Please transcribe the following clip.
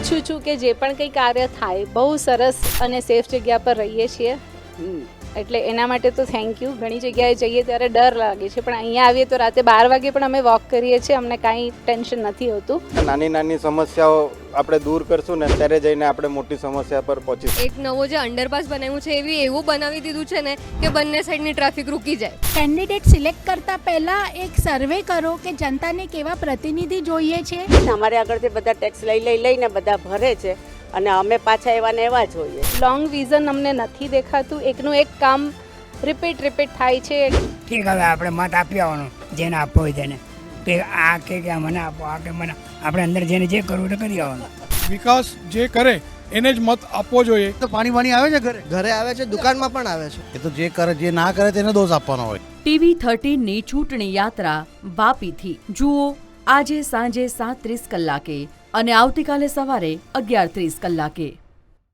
ઈચ્છું છું કે જે પણ કંઈ કાર્ય થાય બહુ સરસ અને સેફ જગ્યા પર રહીએ છીએ, એટલે એના માટે તો થેન્ક યુ. ઘણી જગ્યાએ જઈએ ત્યારે ડર લાગે છે, પણ અહીંયા આવીએ તો રાતે 12 વાગે પણ અમે વોક કરીએ છીએ, અમને કાંઈ ટેન્શન નથી હોતું. નાની નાની સમસ્યાઓ આપણે દૂર કરશું ને ત્યારે જઈને આપણે મોટી સમસ્યા પર પહોંચીશું. એક નવો જે અંડરપાસ બનાવ્યું છે એવું બનાવી દીધું છે ને કે બંને સાઈડની ટ્રાફિક રૂકી જાય. કેન્ડિડેટ સિલેક્ટ કરતા પહેલા એક સર્વે કરો કે જનતાને કેવા પ્રતિનિધિ જોઈએ છે. અમારે આગળથી બધા ટેક્સ લઈને બધા ભરે છે અને અમે પાછા એવા ને એવા જોઈએ. લોંગ વિઝન અમને નથી દેખાતું, એકનું એક કામ રિપીટ થાય છે. ઠીક, હવે આપણે મત આપી આવવાનું, જેને આપવો હોય તેને, કે આ કે મને આપો, આ કે મને, આપણે અંદર જેને જે કરવું તે કરી આવવાનું. વિકાસ જે કરે એને જ મત આપવો જોઈએ. તો પાણી આવે છે, ઘરે આવે છે, દુકાનમાં પણ આવે છે. એ તો જે કરે, જે ના કરે તેને દોષ આપવાનો હોય. TV13 ની ચૂંટણી યાત્રા વાપીથી જુઓ આજે સાંજે 7:30 કલાકે અને આવતીકાલે સવારે 11:30 કલાકે.